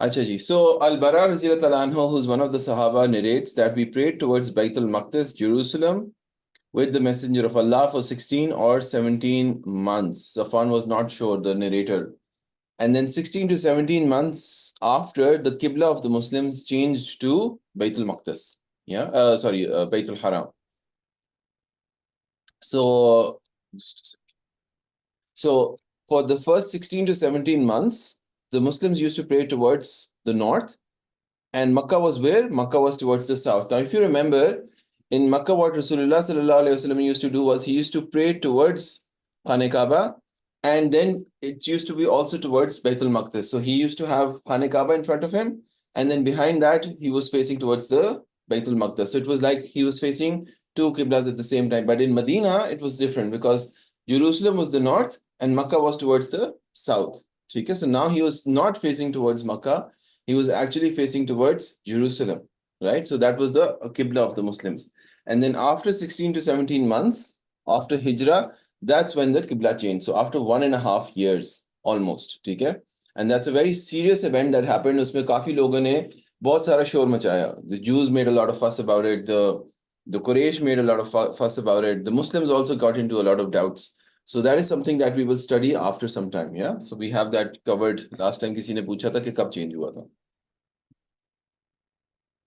Acha ji. So Al-Bara radhiyallahu anhu, who's one of the Sahaba, narrates that we prayed towards Baitul Maqdis, Jerusalem, with the Messenger of Allah for 16 or 17 months. Safwan was not sure, the narrator. And then 16 to 17 months after, the Qibla of the Muslims changed to Baitul Maqdis. Baitul Haram. So, just a second. So for the first 16 to 17 months, the Muslims used to pray towards the north. And Makkah was where? Makkah was towards the south. Now, if you remember, in Makkah, what Rasulullah sallallahu alaihi wasallam used to do was he used to pray towards Khane Kaaba, and then it used to be also towards Baitul Maqdis. So he used to have Khane Kaaba in front of him, and then behind that he was facing towards the Baitul Maqdis. So it was like he was facing two Qiblas at the same time. But in Medina, it was different because Jerusalem was the north and Makkah was towards the south. Okay? So now he was not facing towards Makkah. He was actually facing towards Jerusalem, right? So that was the Qibla of the Muslims. And then after 16 to 17 months, after Hijrah, that's when the Qibla changed. So after 1.5 years, almost, okay? And that's a very serious event that happened. Usme kafi logon ne bahut sara shor machaya. The Jews made a lot of fuss about it. The Quraysh made a lot of fuss about it. The Muslims also got into a lot of doubts. So that is something that we will study after some time, yeah? So we have that covered. Last time किसी ने पूछा था कि कब change हुआ था.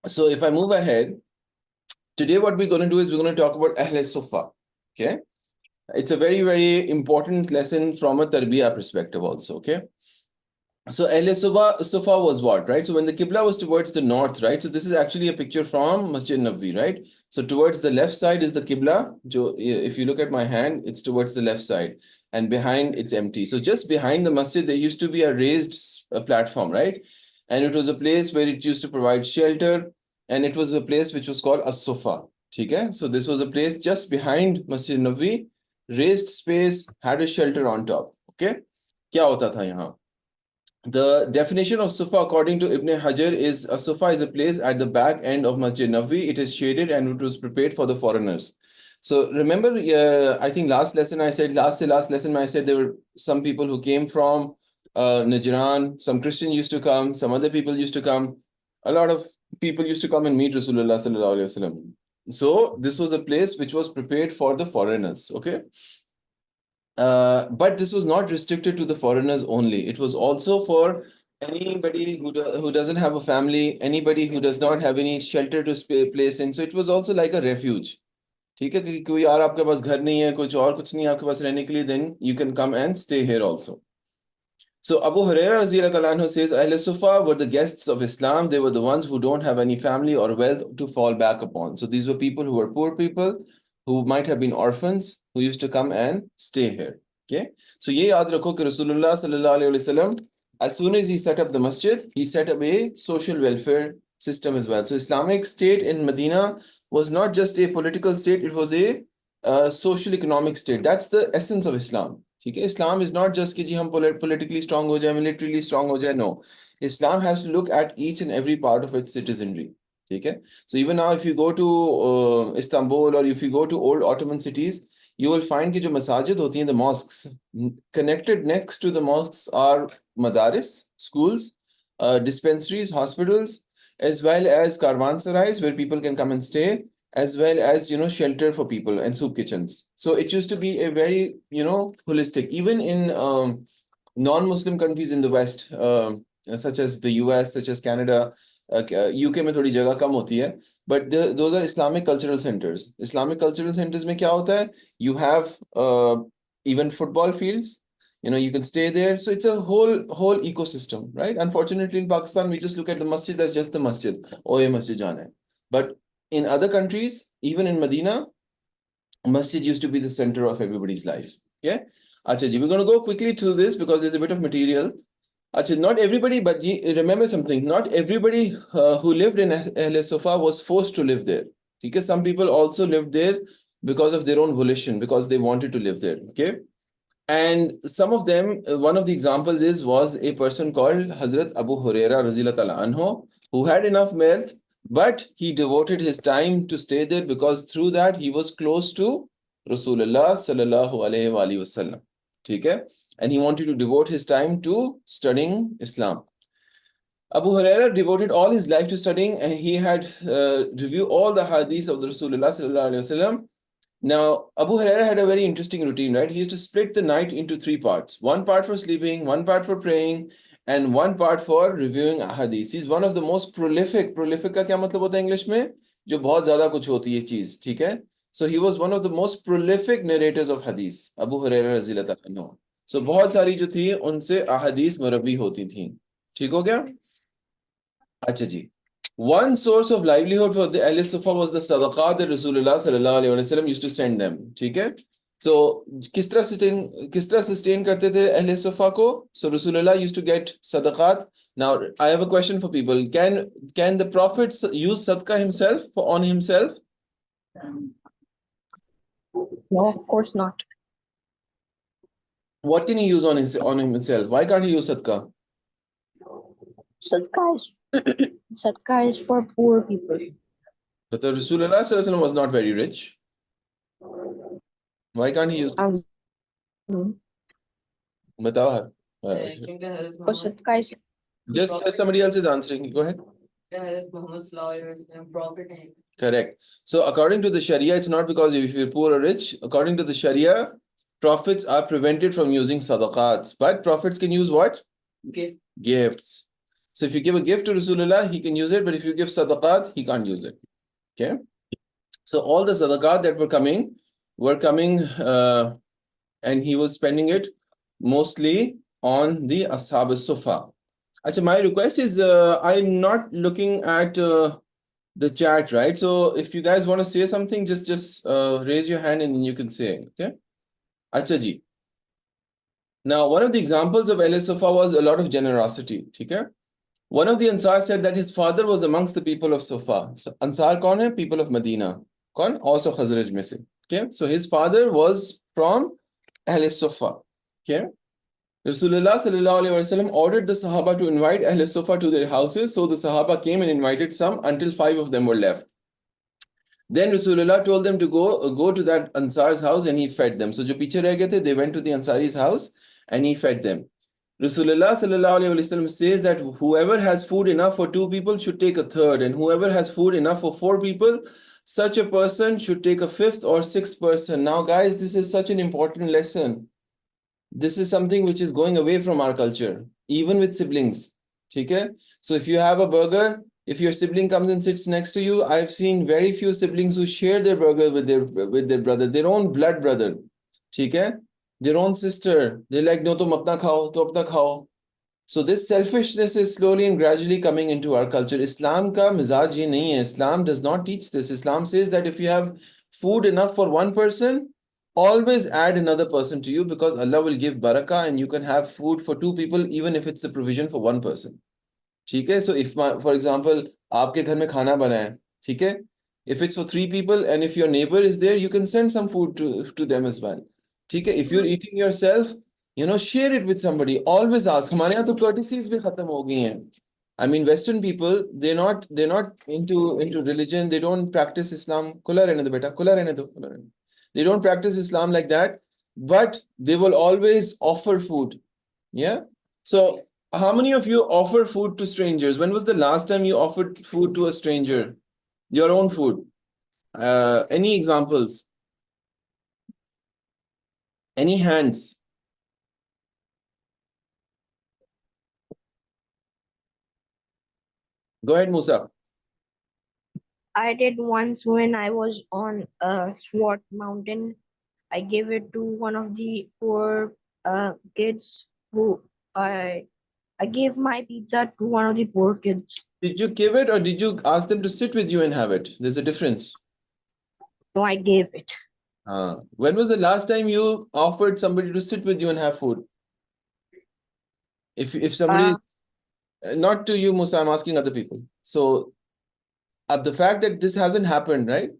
So if I move ahead, today what we're going to do is we're going to talk about Ahl Suffah, okay? It's a very, very important lesson from a Tarbiyah perspective also, okay? So Ahl Suffah was what, right? So when the Qibla was towards the north, right? So this is actually a picture from Masjid Nabawi, right? So towards the left side is the Qibla. If you look at my hand, it's towards the left side. And behind, it's empty. So just behind the masjid, there used to be a raised platform, right? And it was a place where it used to provide shelter. And it was a place which was called As-Suffah. Okay? So this was a place just behind Masjid Nabawi, raised space, had a shelter on top. Okay? क्या होता था यहाँ? The definition of Suffah according to Ibn Hajar is a Suffah is a place at the back end of Masjid Nabawi. It is shaded and it was prepared for the foreigners. So remember, I think last lesson I said there were some people who came from Najran, some Christian used to come, some other people used to come. A lot of people used to come and meet Rasulullah sallallahu alaihi wasallam. So this was a place which was prepared for the foreigners. Okay. But this was not restricted to the foreigners only. It was also for anybody who doesn't have a family, anybody who does not have any shelter to place in. So it was also like a refuge. ठीक है कि कोई और आपके पास घर नहीं है, कुछ और कुछ नहीं आपके पास रहने के लिए, then you can come and stay here also. So Abu Hurairah radhiyallahu anhu says, Ahl Suffah were the guests of Islam. They were the ones who don't have any family or wealth to fall back upon. So these were people who were poor people, who might have been orphans, who used to come and stay here. Okay. So ye yaad rakho ki Rasulullah sallallahu alaihi wasallam, as soon as he set up the masjid, he set up a social welfare system as well. So Islamic State in Medina was not just a political state, it was a social economic state. That's the essence of Islam. ठीक है, Islam is not just कि जी हम politically strong हो जाए, militarily strong हो जाए. No, Islam has to look at each and every part of its citizenry. ठीक है. So even now, if you go to Istanbul or if you go to old Ottoman cities, you will find कि जो masajid होती हैं, the mosques, connected next to the mosques are madaris, schools, dispensaries, hospitals, as well as caravansarais where people can come and stay, as well as shelter for people and soup kitchens. So it used to be a very holistic. Even in non-Muslim countries in the West, such as the US, such as Canada, UK में थोड़ी जगह कम होती है, but those are Islamic cultural centers. Islamic cultural centers में क्या होता है? You have even football fields. You can stay there. So it's a whole ecosystem, right? Unfortunately, in Pakistan, we just look at the masjid as just the masjid. Oh, ye masjid jana hai. But in other countries, even in Medina, masjid used to be the center of everybody's life. Okay? Acha ji, we're going to go quickly through this because there's a bit of material. Acha, not everybody, but remember something. Not everybody who lived in Ahl Suffah was forced to live there. Because some people also lived there because of their own volition, because they wanted to live there. Okay? And some of them, one of the examples was a person called Hazrat Abu Hurairah radhiyallahu anhu, who had enough wealth, but he devoted his time to stay there because through that he was close to Rasulullah sallallahu alaihi wasallam. Okay? And he wanted to devote his time to studying Islam. Abu Huraira devoted all his life to studying, and he had reviewed all the hadiths of the Rasulullah sallallahu alaihi wasallam. Now, Abu Huraira had a very interesting routine, right? He used to split the night into three parts: one part for sleeping, one part for praying, and one part for reviewing hadiths. He's one of the most prolific. Prolific का क्या मतलब होता है English में? जो बहुत ज्यादा कुछ होती है चीज, ठीक है? So he was one of the most prolific narrators of hadith. Abu Huraira रज़ी अल्लाह ताला अन्हु. So बहुत सारी जो थी उनसे अहादीस मरवी होती थी. ठीक हो गया? अच्छा जी. One source of livelihood for the Ahl Suffah was the sadaqat that Rasulullah sallallahu alaihi wasallam used to send them. ठीक है? So किस तरह sustain करते थे Ahl Suffah को? So Rasulullah used to get sadaqat. Now I have a question for people. Can the Prophet use sadaqah himself on himself? No, of course not. What can he use on himself? Why can't he use sadaqah? Sadaqah is for poor people. But the Rasulullah sallallahu alaihi wasallam was not very rich. Why can't he use? बताओ. Sadaqah is Just as somebody else is answering. Go ahead. Correct. So according to the Sharia, it's not because if you're poor or rich. According to the Sharia, prophets are prevented from using sadaqats. But prophets can use what? Gifts. So if you give a gift to Rasulullah, he can use it. But if you give sadaqat, he can't use it. Okay. So all the sadaqat that were coming and he was spending it mostly on the Ashab al-Suffah. Achha, my request is I'm not looking at the chat, right? So if you guys want to say something, just raise your hand and you can say it, okay? Achha ji. Now, one of the examples of Ahl Suffah was a lot of generosity, okay? One of the Ansar said that his father was amongst the people of Suffah. So Ansar kaun hai? People of Medina. Kaun? Also Khazraj mein se. Okay? So his father was from Ahl Suffah. Okay? Rasulullah sallallahu alaihi wasallam ordered the Sahaba to invite Ahl Suffah to their houses. So the Sahaba came and invited some until 5 of them were left. Then Rasulullah told them to go to that Ansar's house and he fed them. So jo piche reh gaye the, they went to the Ansari's house and he fed them. Rasulullah sallallahu alaihi wasallam says that whoever has food enough for 2 people should take a third, and whoever has food enough for 4 people, such a person should take a 5th or 6th person. Now guys, this is such an important lesson. This is something which is going away from our culture, even with siblings. Okay? So if you have a burger, if your sibling comes and sits next to you, I've seen very few siblings who share their burger with their brother, their own blood brother. Okay? Their own sister. They're like, no, tum apna khao, tum apna khao. So this selfishness is slowly and gradually coming into our culture. Islam ka mizaj ye nahi hai. Islam does not teach this. Islam says that if you have food enough for one person, always add another person to you, because Allah will give barakah and you can have food for 2 people even if it's a provision for 1 person. ठीक है? So if for example आपके घर में खाना बना है, ठीक है? If it's for 3 people and if your neighbor is there, you can send some food to them as well. ठीक है? If you're eating yourself, share it with somebody. Always ask. हमारे यहाँ तो courtesies भी खत्म हो गई हैं. I mean, Western people, they're not into religion. They don't practice Islam. खुला रहने दो बेटा, खुला रहने दो, खुला रहने दो. They don't practice Islam like that, but they will always offer food. Yeah. So how many of you offer food to strangers? When was the last time you offered food to a stranger? Your own food. Any examples? Any hands? Go ahead, Musa. I did once when I was on a Swat mountain. I gave it to one of the poor kids who I gave my pizza to one of the poor kids. Did you give it or did you ask them to sit with you and have it? There's a difference. No, I gave it. When was the last time you offered somebody to sit with you and have food? If somebody, not to you, Musa, I'm asking other people. So the fact that this hasn't happened, right,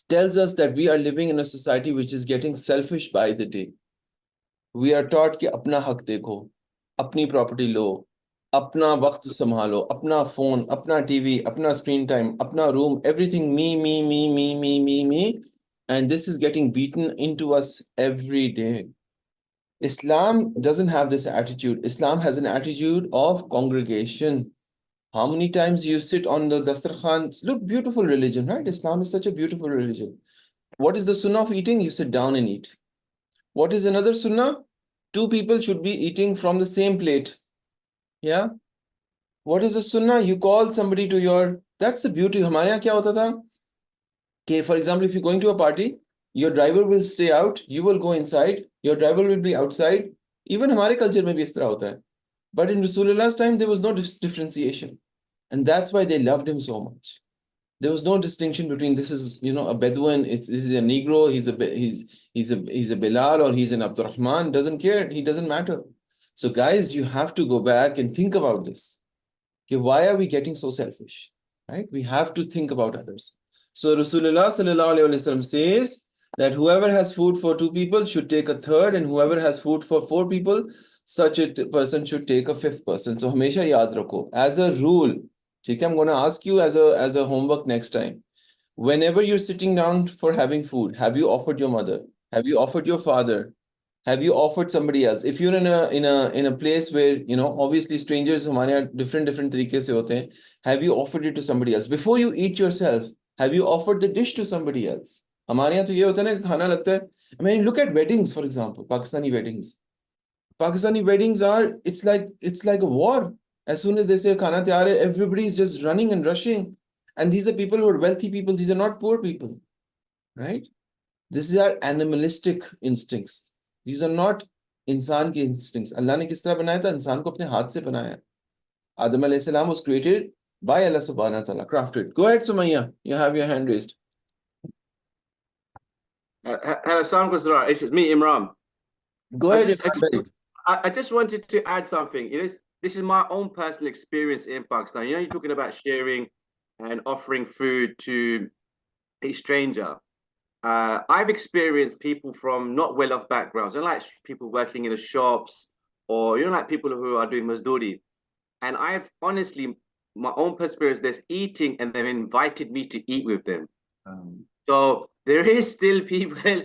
tells us that we are living in a society which is getting selfish by the day. We are taught कि अपना हक देखो, अपनी property लो, अपना वक्त संभालो, अपना phone, अपना TV, अपना screen time, अपना room, everything me, me, me, me, me, me, me. And this is getting beaten into us every day. Islam doesn't have this attitude. Islam has an attitude of congregation. How many times you sit on the dastarkhan? Look, beautiful religion, right? Islam is such a beautiful religion. What is the sunnah of eating? You sit down and eat. What is another sunnah? Two people should be eating from the same plate. Yeah. What is the sunnah? You call somebody to your. That's the beauty. हमारे यहाँ क्या होता था? Okay, for example, if you're going to a party, your driver will stay out, you will go inside, your driver will be outside. Even हमारे culture में भी इस तरह होता है. But in Rasulullah's time, there was no differentiation. And that's why they loved him so much. There was no distinction between this is, a Bedouin, this is a Negro, he's a Bilal or he's an Abdurrahman. Doesn't care. He doesn't matter. So guys, you have to go back and think about this. Okay, why are we getting so selfish? Right? We have to think about others. So Rasulullah sallallahu alaihi wasallam says that whoever has food for two people should take a third, and whoever has food for four people, such a person should take a fifth person. So हमेशा याद रखो as a rule. ठीक है, I'm going to ask you as a homework next time. Whenever you're sitting down for having food, have you offered your mother? Have you offered your father? Have you offered somebody else? If you're in a place where obviously strangers हमारे यहाँ different तरीके से होते हैं, have you offered it to somebody else before you eat yourself? Have you offered the dish to somebody else? हमारे यहाँ तो ये होता है ना कि खाना लगता है. I mean, look at weddings, for example, Pakistani weddings. Pakistani weddings are it's like a war. As soon as they say khana tayar hai, everybody is just running and rushing. And these are people who are wealthy people. These are not poor people, right? These are animalistic instincts. These are not इंसान के instincts. Allah ने किस तरह बनाया था? इंसान को अपने हाथ से बनाया. Adam alayhi salam was created by Allah subhanahu wa ta'ala, crafted. Go ahead, Sumayya. You have your hand raised. Hello, Salam Guzara. It's me, Imran. Go ahead, Imran bhai. I just wanted to add something. This is my own personal experience in Pakistan. You're talking about sharing and offering food to a stranger. I've experienced people from not well-off backgrounds, like people working in the shops, or like people who are doing mazduri. And I've honestly, my own experience, there's eating, and they've invited me to eat with them. So there is still people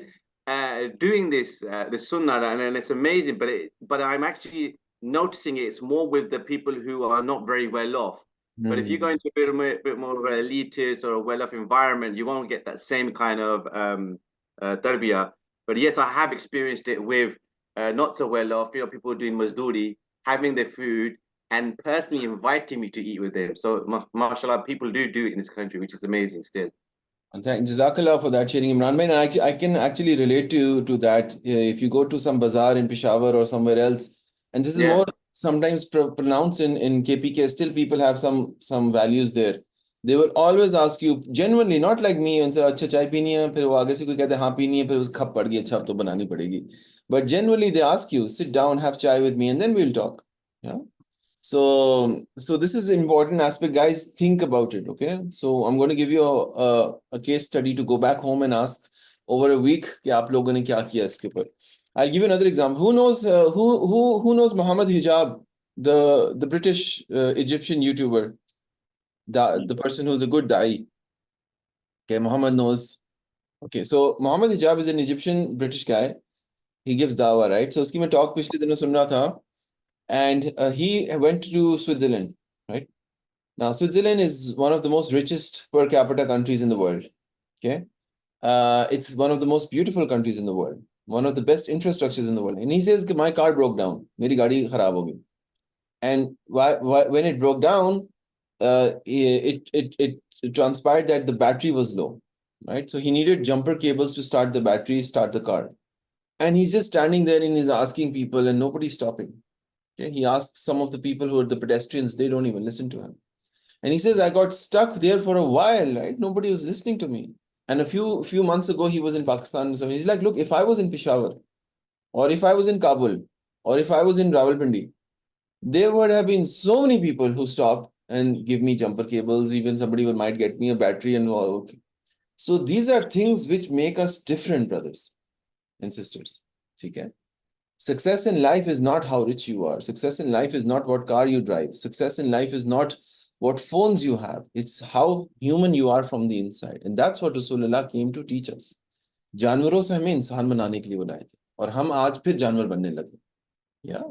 doing this, the sunnah, and it's amazing. But I'm actually noticing it's more with the people who are not very well off. But if you go into a bit more of an elitist or a well-off environment, you won't get that same kind of tarbiyah. But yes, I have experienced it with not so well-off, people doing mazduri, having their food, and personally inviting me to eat with them. So, mashallah, people do it in this country, which is amazing still. Jazakallah for that sharing, Imran. And I can actually relate to that. If you go to some bazaar in Peshawar or somewhere else, and this is more sometimes pronounced in KPK, still people have some values there. They will always ask you genuinely, not like me, उनसे अच्छा चाय पीनी है, फिर वो आगे से कोई कहते हैं हाँ पीनी है, फिर उस खप पड़ गई, अच्छा अब तो बनानी पड़ेगी. But genuinely they ask you, sit down, have chai with me, and then we'll talk. Yeah. So this is an important aspect, guys. Think about it, okay? So I'm going to give you a case study to go back home and ask over a week कि आप लोगों ने क्या किया इसके ऊपर. I'll give you another example. Who knows Muhammad Hijab, the British Egyptian YouTuber, the person who's a good da'i. Okay, Muhammad knows. Okay, so Muhammad Hijab is an Egyptian British guy. He gives dawah, right? So उसकी मैं talk पिछले दिनों सुन रहा था. And he went to Switzerland, right? Now, Switzerland is one of the most richest per capita countries in the world. Okay, it's one of the most beautiful countries in the world, one of the best infrastructures in the world. And he says, "My car broke down. मेरी गाड़ी खराब हो गई." And when it broke down, it transpired that the battery was low, right? So he needed jumper cables to start the battery, start the car. And he's just standing there and he's asking people, and nobody's stopping. Okay? He asks some of the people who are the pedestrians, they don't even listen to him. And he says, I got stuck there for a while, right? Nobody was listening to me. And a few months ago, he was in Pakistan. So he's like, look, if I was in Peshawar, or if I was in Kabul, or if I was in Rawalpindi, there would have been so many people who stopped and give me jumper cables. Even somebody might get me a battery and all. Okay. So these are things which make us different, brothers and sisters. Okay? Success in life is not how rich you are. Success in life is not what car you drive. Success in life is not what phones you have. It's how human you are from the inside. And that's what Rasulullah came to teach us. जानवरों से हमें इंसान बनाने के लिए बुलाए थे. और हम आज फिर जानवर बनने लगे. Yeah.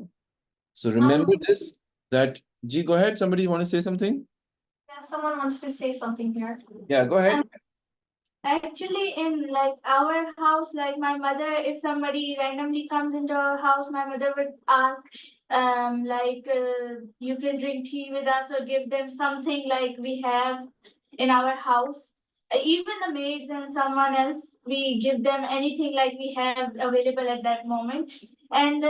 So remember this, that, G, go ahead. Somebody want to say something? Yeah, someone wants to say something here. Yeah, go ahead. Actually, in like our house, like my mother, if somebody randomly comes into our house, my mother would ask, you can drink tea with us or give them something like we have in our house. Even the maids and someone else, we give them anything like we have available at that moment. And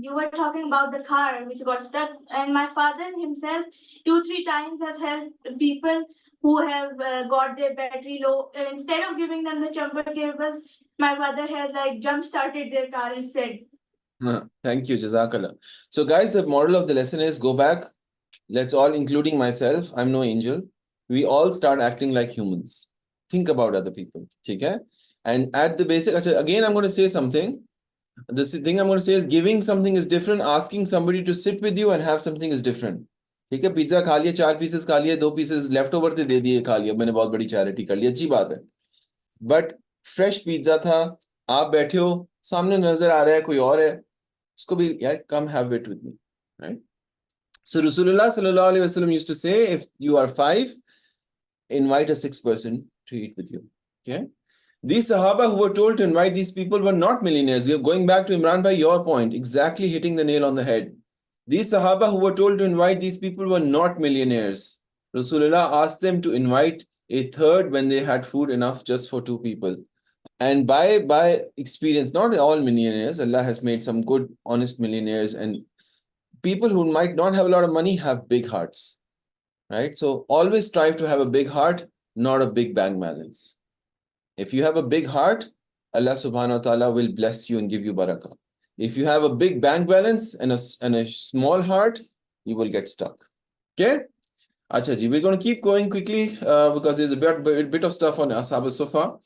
you were talking about the car which got stuck, and my father himself 2-3 times have helped people who have got their battery low. Instead of giving them the jumper cables, my father has like jump started their car instead. Thank you, Jazakallah. So, guys, the moral of the lesson is go back. Let's all, including myself, I'm no angel. We all start acting like humans. Think about other people. Okay? And at the basic, again, I'm going to say something. This thing I'm going to say is giving something is different. Asking somebody to sit with you and have something is different. ठीक है, pizza खा लिया, 4 pieces खा लिए, 2 pieces left over the, दे दिए, खा लिया, मैंने बहुत बड़ी चैरिटी कर ली, अच्छी बात है. बट फ्रेश पिज्जा था, आप बैठे हो, सामने नजर आ रहा है कोई और है, उसको भी यार come have it with me, right? So Rasulullah sallallahu alaihi wasallam used to say, if you are 5, invite a 6th person to eat with you. Okay? These Sahaba who were told to invite these people were not millionaires. We are going back to Imran by your point, exactly hitting the nail on the head. These Sahaba who were told to invite these people were not millionaires. Rasulullah asked them to invite a third when they had food enough just for 2 people. And by experience, not all millionaires, Allah has made some good, honest millionaires, and people who might not have a lot of money have big hearts, right? So always strive to have a big heart, not a big bank balance. If you have a big heart, Allah subhanahu wa ta'ala will bless you and give you barakah. If you have a big bank balance and a small heart, you will get stuck. Okay? Acha ji, we're going to keep going quickly because there's a bit of stuff on Ashab al-Suffah.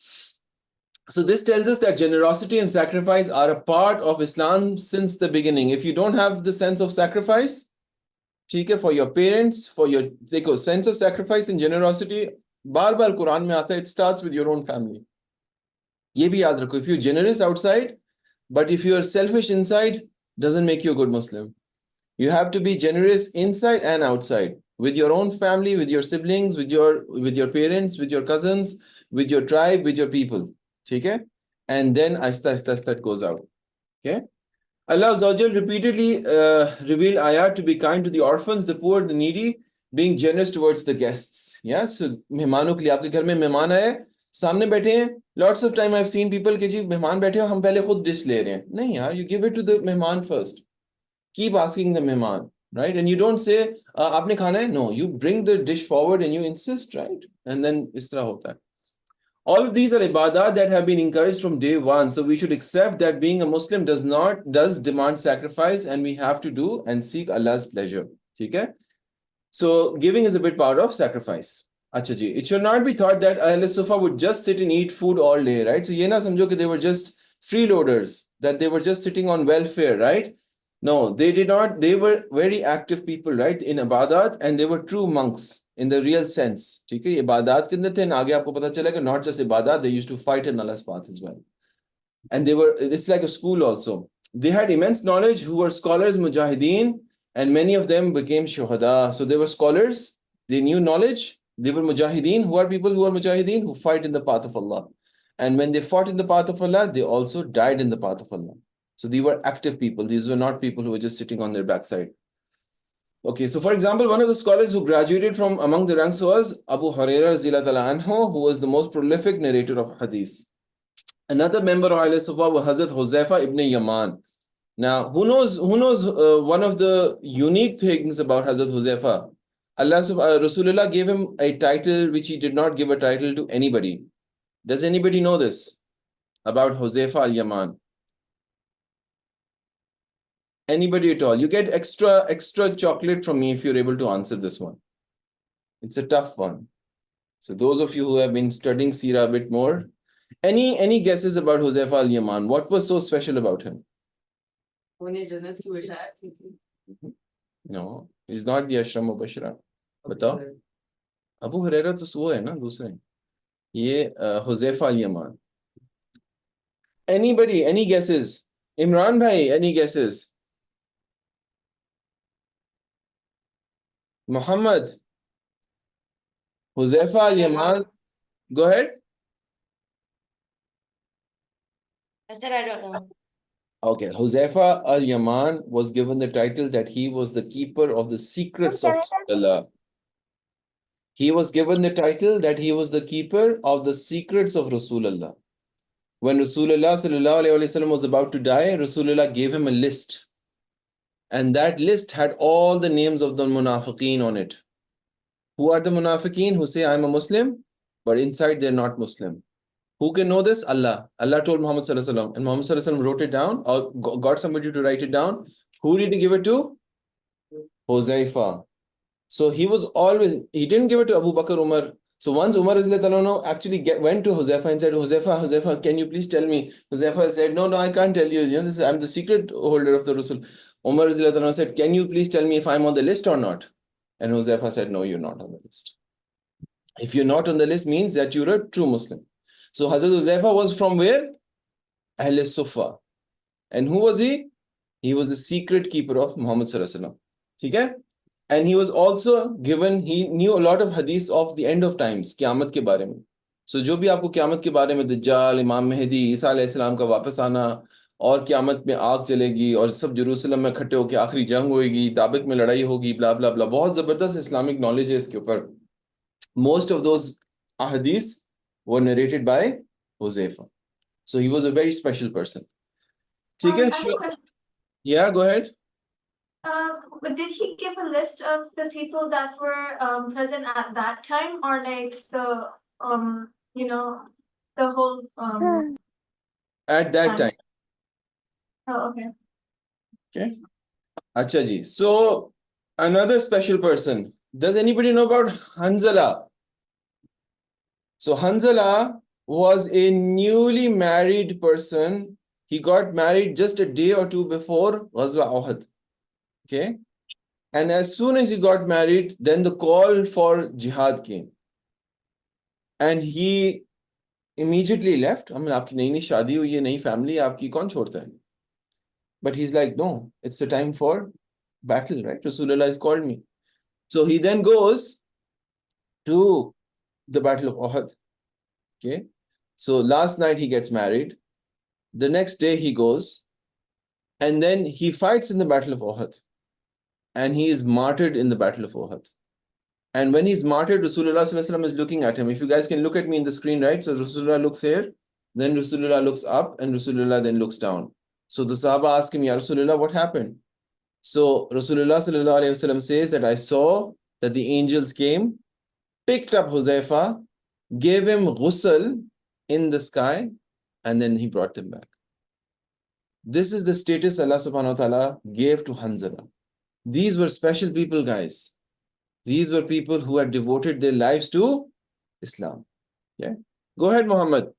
So this tells us that generosity and sacrifice are a part of Islam since the beginning. If you don't have the sense of sacrifice, for your parents, for your sense of sacrifice and generosity, बार बार कुरान में आता है, it starts with your own family. ये भी याद रखो, if you're generous outside, but if you're selfish inside, doesn't make you a good Muslim. You have to be generous inside and outside, with your own family, with your siblings, with your parents, with your cousins, with your tribe, with your people. Okay? And then aista it goes out. Okay? Allah Azza wa Jal repeatedly revealed ayat to be kind to the orphans, the poor, the needy, being generous towards the guests. Yeah, so मेहमानों के लिए, आपके घर में मेहमान आए, सामने बैठे हैं, lots of time I've seen people कि जी मेहमान बैठे हो, हम पहले खुद डिश ले रहे हैं. नहीं यार, you give it to the मेहमान first. Keep asking the मेहमान, right? And you don't say आपने खाना है? No, you bring the dish forward and you insist, right? And then इस तरह होता है. All of these are ibadat that have been encouraged from day one. So we should accept that being a Muslim does demand sacrifice, and we have to do and seek Allah's pleasure. Okay? So giving is a bit part of sacrifice. Acha ji, it should not be thought that Ahl Sufa would just sit and eat food all day, right? So ye na samjho ki they were just freeloaders, that they were just sitting on welfare, right? No, they did not. They were very active people, right? In ibadat, and they were true monks in the real sense. ठीक है, इबादत के अंदर थे, आगे आपको पता चला कि not just ibadat, they used to fight in Allah's path as well. And it's like a school also. They had immense knowledge, who were scholars, mujahideen, and many of them became shuhada. So they were scholars, they knew knowledge, they were mujahideen. Who are people who are mujahideen? Who fight in the path of Allah. And when they fought in the path of Allah, they also died in the path of Allah. So they were active people. These were not people who were just sitting on their backside. Okay, so for example, one of the scholars who graduated from among the ranks was Abu Hurairah Zillatala Anhu, who was the most prolific narrator of hadith. Another member of Ahl Sufa was Hazrat Huzaifa ibn Yaman. Now, who knows one of the unique things about Hazrat Huzaifa? Rasulullah gave him a title which he did not give a title to anybody. Does anybody know this about Huzaifa al-Yaman? Anybody at all? You get extra chocolate from me if you're able to answer this one. It's a tough one. So those of you who have been studying Seerah a bit more, any guesses about Huzaifa al-Yaman? What was so special about him? No, he's not the Ashram Mubashara. Batao. Abu Hurairah to wo hai na, dusre. Ye Huzaifa al-Yaman. Anybody, any guesses? Imran bhai, any guesses? Muhammad, Huzaifa al-Yaman, go ahead. I said I don't know. Okay, Huzaifa al-Yaman was given the title that he was the keeper of the secrets of Rasulullah. He was given the title that he was the keeper of the secrets of Rasulullah. When Rasulullah sallallahu alaihi wasallam was about to die, Rasulullah gave him a list. And that list had all the names of the munafiqeen on it. Who are the munafiqeen who say, I'm a Muslim, but inside they're not Muslim? Who can know this? Allah. Allah told Muhammad sallallahu alaihi wasallam, and Muhammad sallallahu alaihi wasallam wrote it down or got somebody to write it down. Who did he give it to? Huzaifa. So he was always, he didn't give it to Abu Bakr, Umar. So once Umar actually went to Huzaifa and said, Huzaifa, can you please tell me? Huzaifa said, no, I can't tell you. I'm the secret holder of the Rasul. Umar said, can you please tell me if I'm on the list or not? And Huzaifa said, no, you're not on the list. If you're not on the list means that you're a true Muslim. So Hazrat Huzaifa was from where? Ahl Suffah. And who was he? He was the secret keeper of Muhammad sallallahu alaihi wasallam. Okay? And he was also given, he knew a lot of hadiths of the end of times, क़यामत के बारे में. So जो भी आपको क़यामत के बारे में दज्जाल, इमाम मेहदी, ईसा अलैहिस्सलाम का वापस आना और क़यामत में आग चलेगी और सब जेरूसलम में इकट्ठे होकर आखिरी जंग होगी, ताबिक में लड़ाई होगी, ब्ला ब्ला ब्ला, बहुत जबरदस्त इस्लामिक नॉलेज है इसके ऊपर. Most of those hadiths were narrated by Huzaifa. So he was a very special person. ठीक है? Sure. Yeah, go ahead. But did he give a list of the people that were present at that time, or like the the whole At that time. Oh, okay. Okay. Acha ji. So another special person. Does anybody know about Hanzala? So Hanzala was a newly married person. He got married just a day or two before Ghazwa Uhud. Okay. And as soon as he got married, then the call for jihad came. And he immediately left. I mean, aapki nayi shaadi hui hai, nayi family, aapki kaun chhodta hai? But he's like, no, it's the time for battle, right? Rasulullah has called me. So he then goes to the Battle of Uhud. Okay. So last night he gets married. The next day he goes. And then he fights in the Battle of Uhud. And he is martyred in the Battle of Uhud. And when he's martyred, Rasulullah is looking at him. If you guys can look at me in the screen, right? So Rasulullah looks here, then Rasulullah looks up, and Rasulullah then looks down. So the Sahaba ask him, Ya Rasulullah, what happened? So Rasulullah says that I saw that the angels came, picked up Huzaifa, gave him ghusl in the sky, and then he brought them back. This is the status Allah subhanahu wa ta'ala gave to Hanzala. These were special people, guys. These were people who had devoted their lives to Islam. Yeah. Go ahead, Muhammad.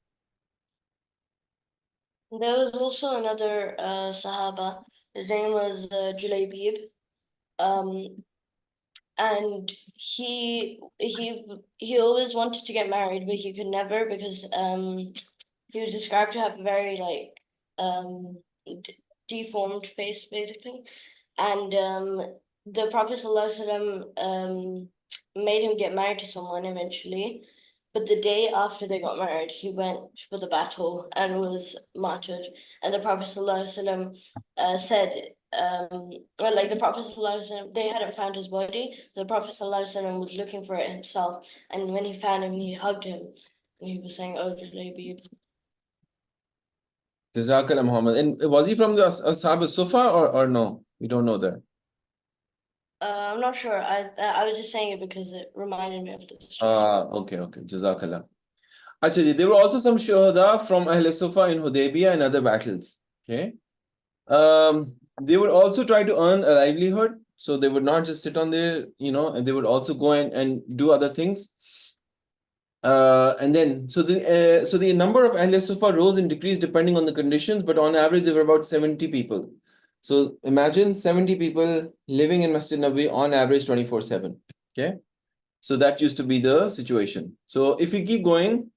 There was also another Sahaba. His name was Julaybib. And he always wanted to get married, but he could never because he was described to have a very deformed face, basically. And the Prophet ﷺ made him get married to someone eventually. But the day after they got married, he went for the battle and was martyred. And the Prophet ﷺ said, the Prophet ﷺ, they hadn't found his body. The Prophet ﷺ was looking for it himself. And when he found him, he hugged him. And he was saying, oh, Julaybib. Jazakallah, Muhammad. And was he from the Ashab Suffah or no? We don't know that. I'm not sure. I was just saying it because it reminded me of the story. Okay. Jazakallah. Actually, there were also some shuhada from Ahl Suffah in Hudaybiyah and other battles. Okay. They would also try to earn a livelihood. So they would not just sit on there, and they would also go and do other things. And then, so the number of Ahl Suffah rose and decreased depending on the conditions, but on average, there were about 70 people. So imagine 70 people living in Masjid Nabawi on average 24/7. Okay. So that used to be the situation. So if we keep going,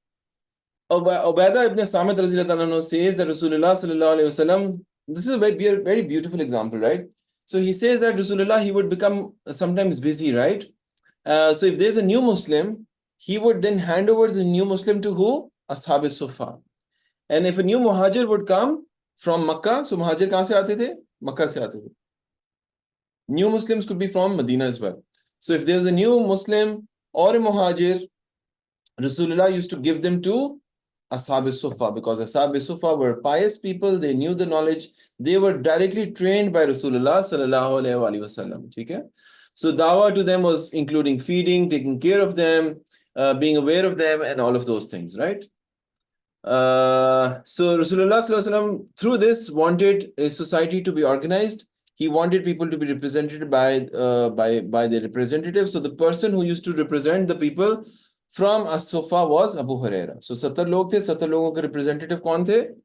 Ubaida ibn Samit radhiyallahu anhu says that Rasulullah sallallahu alaihi wasallam, this is a very beautiful example, right? So he says that Rasulullah, he would become sometimes busy, right? So if there's a new Muslim, he would then hand over the new Muslim to who? Ashab Suffah. And if a new Muhajir would come from Makkah, so Muhajir kahan se aate the? Makkah se aate the. New Muslims could be from Medina as well. So if there's a new Muslim or a Muhajir, Rasulullah used to give them to Ashab Suffah, because Ashab Suffah were pious people, they knew the knowledge, they were directly trained by Rasulullah sallallahu alaihi wasallam. Okay? So dawah to them was including feeding, taking care of them, being aware of them, and all of those things, right? So Rasulullah sallallahu alaihi wasallam through this wanted a society to be organized. He wanted people to be represented by their representatives. So the person who used to represent the people from As-Suffah was Abu Huraira. So 70 log the, 70 logon ke representative kaun the?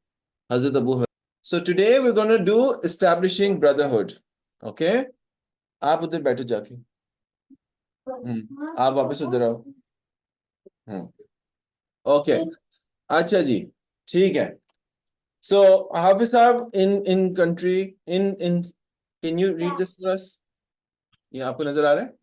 Hazrat Abu Huraira. So today we're going to do establishing brotherhood. Okay? आप उधर बैठो जाके. आप वापस उधर आओ. Okay. अच्छा जी. ठीक है. So Hafiz साहब in country in can you read this for us? ये आपको नजर आ रहा है?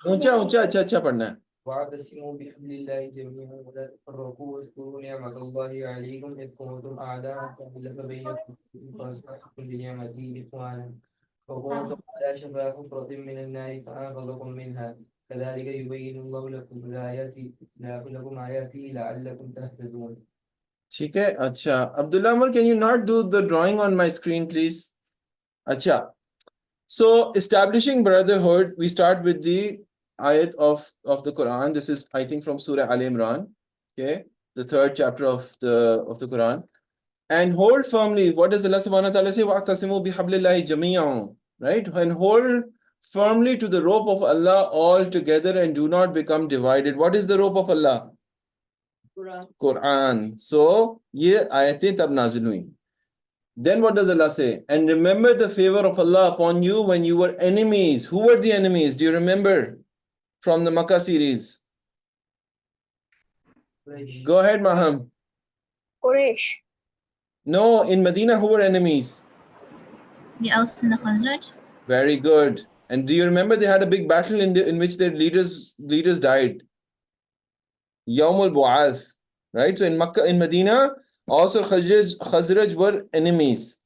ऊंचा अच्छा पढ़ना है. واعتصموا بحبل الله جميعا ولا تفرقوا واذكروا نعمة الله عليكم إذ كنتم أعداء فألف بين قلوبكم فأصبحتم بنعمته إخوانا وكنتم على شفا حفرة من النار فأنقذكم منها كذلك يبين الله لكم آياته لعلكم تهتدون. ठीक है. अच्छा Abdullah Amar, can you not do the drawing on my screen please? अच्छा. So establishing brotherhood, we start with the ayat of the Quran. This is, I think, from Surah Al Imran, okay, the 3rd chapter of the Quran. And hold firmly. What does Allah subhanahu wa ta'ala say? وَاعْتَصِمُوا بِحَبْلِ اللَّهِ جَمِيعًا. Right? And hold firmly to the rope of Allah all together and do not become divided. What is the rope of Allah? Quran. So, ye ayatein tab nazil hui. Then what does Allah say? And remember the favor of Allah upon you when you were enemies. Who were the enemies? Do you remember from the Makkah series? Go ahead, Maham. Quraysh. No, in Medina, who were enemies? The Aus and the Khazraj. Very good. And do you remember they had a big battle in which their leaders died? Yawm al-Bu'ath. Right? So in Makkah, in Medina, also Khazraj were enemies.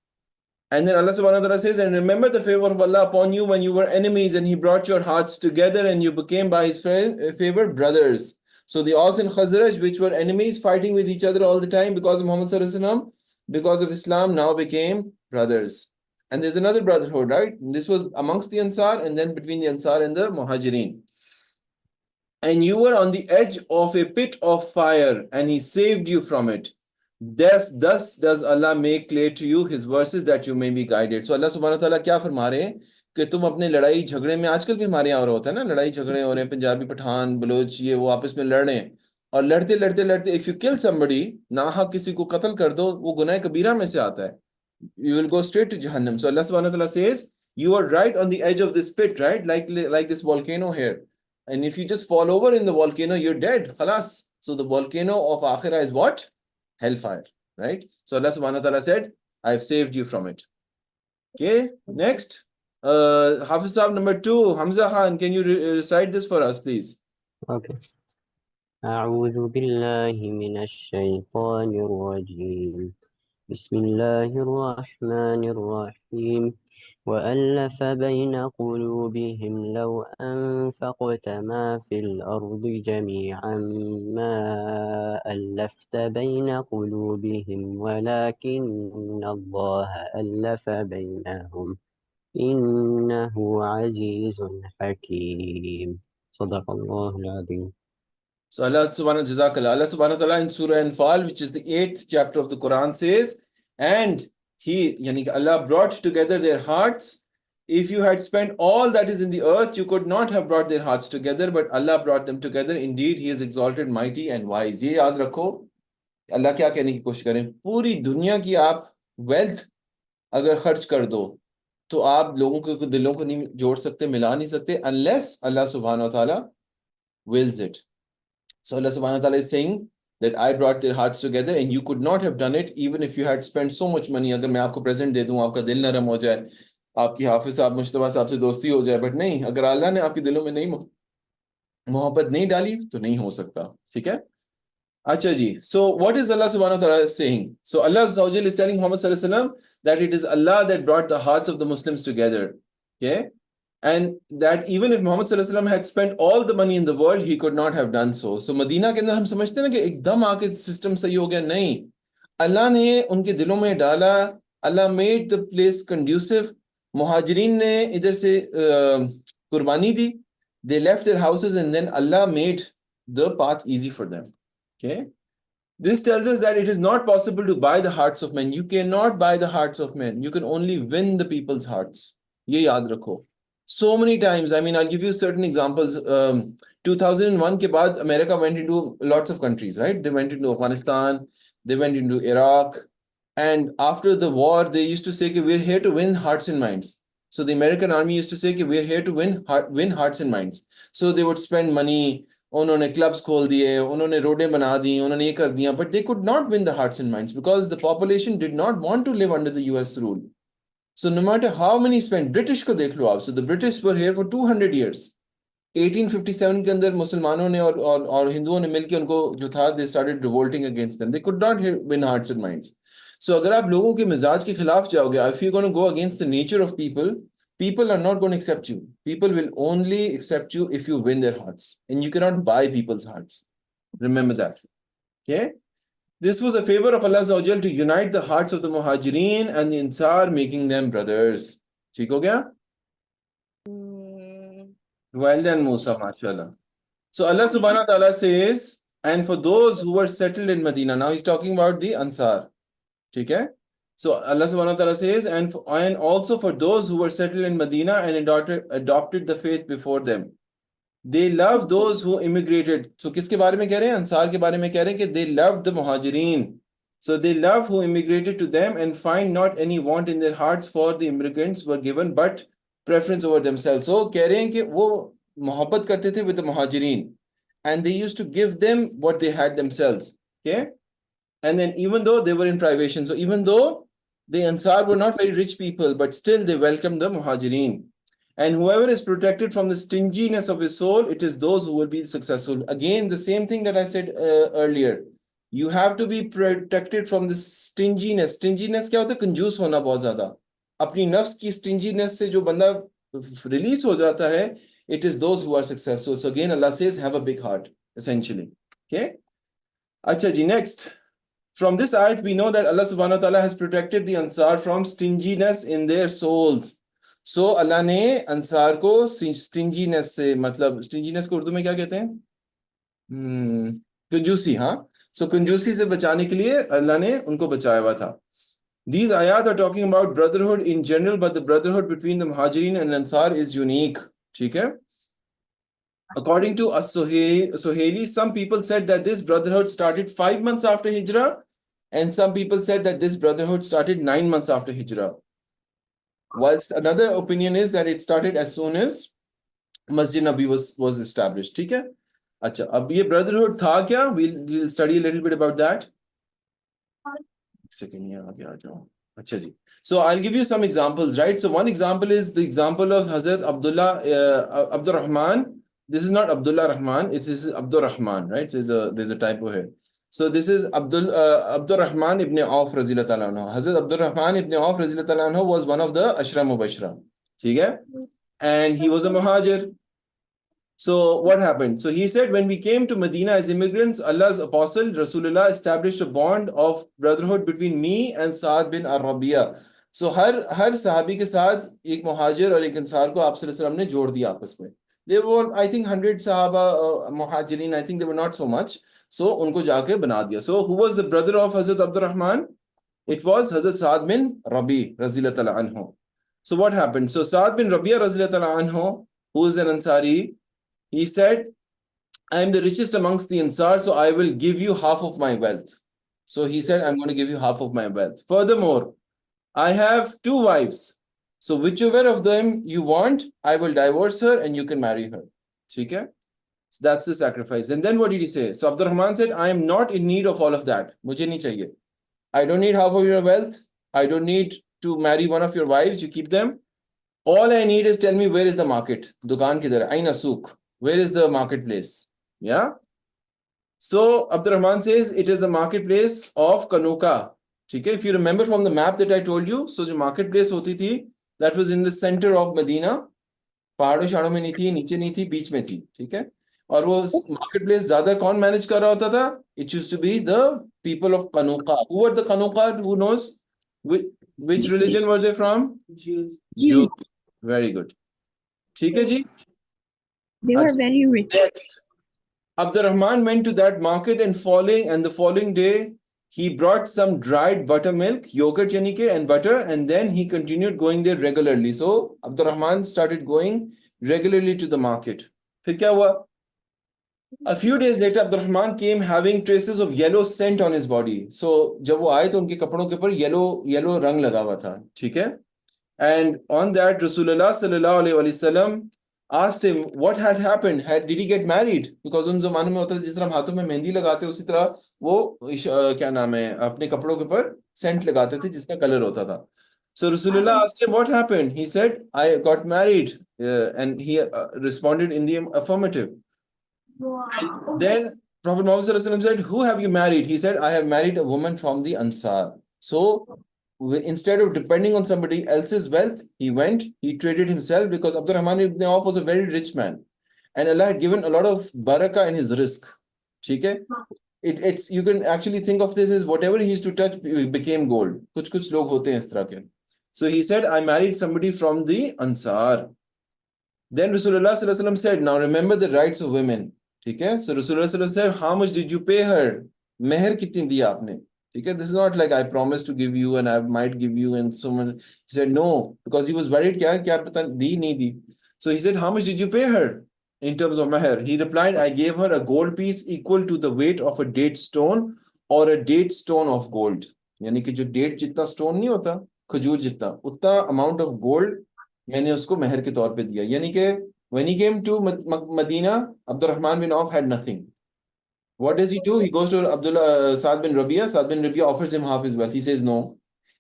And then Allah subhanahu wa ta'ala says, and remember the favor of Allah upon you when you were enemies and He brought your hearts together and you became by His favor brothers. So the Aus and Khazraj, which were enemies fighting with each other all the time because of Muhammad sallallahu alaihi wasallam, because of Islam, now became brothers. And there's another brotherhood, right? This was amongst the Ansar and then between the Ansar and the Muhajirin. And you were on the edge of a pit of fire and He saved you from it. Thus does Allah make clear to you His verses that you may be guided. So Allah subhanahu wa ta'ala क्या फरमा रहे हैं कि तुम अपने लड़ाई झगड़े में, आजकल भी हमारे यहाँ होता है ना, लड़ाई झगड़े हो रहे हैं, पंजाबी पठान बलोच ये वो आपस में लड़ रहे हैं और लड़ते if you kill somebody, नाहक किसी को कत्ल कर दो, वो गुनाह कबीरा में से आता है. You will go straight to Jahannam. So Allah subhanahu wa ta'ala says you are right on the edge of this pit, right? Like this volcano here. And if you just fall over in the volcano, you're dead. Khalas. So the volcano of Akhirah is what? Hellfire, right? So Allah subhanahu wa ta'ala said, I've saved you from it. Okay, next. Hafiz Sahab number 2, Hamza Khan, can you recite this for us, please? Okay. أعوذ بالله من الشيطان الرجيم بسم الله الرحمن الرحيم وألف بين قلوبهم لو أنفقت ما في الأرض جميعا ما ألفت بين قلوبهم ولكن الله ألف بينهم إنه عزيز حكيم صدق الله العظيم. So Allah subhanahu wa ta'ala in Surah Anfal, which is the 8th chapter of the Quran, says, and Allah brought together their hearts. If you had spent all that is in the earth, you could not have brought their hearts together, but Allah brought them together. Indeed, He is exalted, mighty and wise. ये याद रखो, Allah क्या कहने की कोशिश करें, पूरी दुनिया की आप wealth अगर खर्च कर दो, तो आप लोगों के दिलों को नहीं जोड़ सकते, मिला नहीं सकते, unless Allah subhanahu wa ta'ala wills it. So Allah subhanahu wa ta'ala is saying that I brought their hearts together and you could not have done it even if you had spent so much money. अगर मैं आपको present दे दूं, आपका दिल नरम हो जाए, आपकी हाफिज साहब मुश्तबा साहब से दोस्ती हो जाए, बट नहीं, अगर अल्लाह ने आपके दिलों में नहीं मोहब्बत नहीं डाली तो नहीं हो सकता. ठीक है. अच्छा जी. So what is Allah subhanahu wa ta'ala saying? So Allah Azza wa Jal is telling Muhammad sallallahu alaihi wasallam that it is Allah that brought the hearts of the Muslims together. Okay. And that even if Muhammad sallallahu alaihi wasallam had spent all the money in the world, he could not have done so. So Medina के अंदर हम समझते हैं ना कि एकदम आके system सही हो गया. नहीं, अल्लाह ने उनके दिलों में डाला. अल्लाह made the place conducive. मुहाजिरीन ने इधर से कुर्बानी दी. They left their houses and then Allah made the path easy for them. Okay. This tells us that it is not possible to buy the hearts of men. You cannot buy the hearts of men. You can only win the people's hearts. ये याद रखो. So many times, I mean, I'll give you certain examples. 2001 के बाद America went into lots of countries, right? They went into Afghanistan, they went into Iraq, and after the war, they used to say that we're here to win hearts and minds. So the American army used to say that we're here to win hearts and minds. So they would spend money. उन्होंने clubs खोल दिए, उन्होंने रोडें बना दी, उन्होंने ये कर दिया, but they could not win the hearts and minds because the population did not want to live under the US rule. So no matter how many spent, British को देख लो आप. So the British were here for 200 years. 1857 के अंदर मुसलमानों ने और हिंदुओं ने मिलकर उनको जो था, they started revolting against them. They could not win hearts and minds. So अगर आप लोगों के मिजाज के खिलाफ जाओगे, if you're going to go against the nature of people, people are not going to accept you. People will only accept you if you win their hearts. And you cannot buy people's hearts. Remember that. Okay? This was a favor of Allah Azza wa Jal to unite the hearts of the Muhajirin and the Ansar, making them brothers. ठीक हो गया? Well done, Musa, mashallah. So Allah subhanahu wa ta'ala says, and for those who were settled in Medina, now he's talking about the Ansar. ठीक है? So Allah subhanahu wa ta'ala says, and also for those who were settled in Medina and adopted the faith before them. They love those who immigrated. So किसके बारे में कह रहे हैं? अंसार के बारे में कह रहे हैं कि they loved the muhajirin. So they love who immigrated to them and find not any want in their hearts for the immigrants were given but preference over themselves. So कह रहे हैं कि वो मोहब्बत करते थे with the muhajirin and they used to give them what they had themselves. Okay? And then even though they were in privation, so even though the Ansar were not very rich people, but still they welcomed the Muhajirin. And whoever is protected from the stinginess of his soul, it is those who will be successful. Again, the same thing that I said earlier. You have to be protected from the stinginess. Stinginess क्या होता है? कंजूस होना बहुत ज़्यादा. अपनी नफ्स की stinginess से जो बंदा release हो जाता है, it is those who are successful. So again, Allah says, have a big heart, essentially. Okay? अच्छा जी, next. From this ayat, we know that Allah subhanahu wa ta'ala has protected the Ansar from stinginess in their souls. So Allah ने Ansar को stinginess से, मतलब stinginess को उर्दू में क्या कहते हैं? कंजूसी, हाँ. So कंजूसी से बचाने के लिए Allah ने उनको बचाया हुआ था. These ayat are talking about brotherhood in general, but the brotherhood between the Muhajirin and Ansar is unique. ठीक है? According to Suhaili, some people said that this brotherhood started 5 months after Hijrah, and some people said that this brotherhood started 9 months after Hijrah. Whilst another opinion is that it started as soon as Masjid Nabi was established. ठीक है? अच्छा, अब ये brotherhood था क्या? We'll study a little bit about that. Second, yeah, आगे आ जाओ. अच्छा जी. So I'll give you some examples, right? So one example is the example of Hazrat Abdul Rahman. This is not Abdullah Rahman, this is Abdul Rahman, right? There's a typo here. So this is Abdul Rahman ibn Auf raziyallahu ta'ala anhu. Hazrat Abdul Rahman ibn Auf raziyallahu ta'ala anhu was one of the Ashra Mubashra. ठीक है? And he was a Muhajir. So what happened? So he said, when we came to Medina as immigrants, Allah's apostle Rasulullah established a bond of brotherhood between me and Saad bin Ar-Rabi'a. So her sahabi के साथ एक मुहाजिर और एक अंसार को आप सल्लल्लाहु अलैहि वसल्लम ने जोड़ दिया आपस में. There were, I think, 100 Sahaba, Muhajirin. I think there were not so much. So, unko jaake bana diya. So, who was the brother of Hazrat Abdul Rahman? It was Hazrat Saad bin Rabi, raziyallahu ta'ala anhu. So, what happened? So, Saad bin Rabi, raziyallahu ta'ala anhu, who is an Ansari, he said, I am the richest amongst the Ansar, so I will give you half of my wealth. So, he said, I'm going to give you half of my wealth. Furthermore, I have 2 wives. So whichever of them you want, I will divorce her and you can marry her. ठीक है? So that's the sacrifice. And then what did he say? So Abdurrahman said, I am not in need of all of that. Mujhe nahi chahiye. I don't need half of your wealth. I don't need to marry one of your wives. You keep them. All I need is tell me where is the market. Dukan kidhar? Aina souk. Where is the marketplace? Yeah. So Abdurrahman says it is the marketplace of Kanuka. Okay? If you remember from the map that I told you, so the marketplace hoti thi, that was in the center of Medina. पहाड़ों शहरों में नहीं थी, नीचे नहीं थी, बीच में थी, ठीक है. और वो मार्केट प्लेस ज्यादा कौन मैनेज कर रहा होता था? It used to be the people of Kanuka. Who were the Kanuka? Who knows? Which religion were they from? Jews. Very good. ठीक है जी. They were very rich. Next, Abdurrahman went to that market and the following day he brought some dried buttermilk, yogurt yani ke, and butter, and then he continued going there regularly. So Abdurrahman started going regularly to the market. फिर क्या हुआ? A few days later, Abdurrahman came having traces of yellow scent on his body. So जब वो आए तो उनके कपड़ों के ऊपर yellow रंग लगा हुआ था, ठीक है? And on that, Rasulullah sallallahu alaihi wasallam asked him what had happened. Did he get married? Because उन जमाने में होता था जिस तरह हम हाथों में मेहंदी लगाते उसी तरह वो क्या नाम है अपने कपड़ों के ऊपर सेंट लगाते थे जिसका कलर होता था. So Rasulullah asked him what happened. He said, I got married, and he responded in the affirmative. And then Prophet Muhammad sallallahu alaihi wasallam said, who have you married? He said, I have married a woman from the Ansar. So instead of depending on somebody else's wealth, he traded himself, because Abdurrahman ibn Auf was a very rich man. And Allah had given a lot of barakah in his rizq. Okay? It's you can actually think of this as whatever he used to touch became gold. Kuch log hote hain is tarah ke. So he said, I married somebody from the Ansar. Then Rasulullah sallallahu alaihi wasallam said, now remember the rights of women. Okay? So Rasulullah sallallahu alaihi wasallam said, how much did you pay her? Meher kitni diya aapne? Okay, this is not like I promised to give you and I might give you and so much. He said no, because he was worried, kya pata di nahi di. So he said, how much did you pay her in terms of meher? He replied, I gave her a gold piece equal to the weight of a date stone or a date stone of gold. Yani ki jo date jitna stone nahi hota, khajur jitna, utna amount of gold मैंने उसको मेहर के तौर पे दिया. यानी कि when he came to Medina, Abdurrahman bin Auf had nothing. What does he do? He goes to Saad bin Rabia. Saad bin Rabia offers him half his wealth. He says no.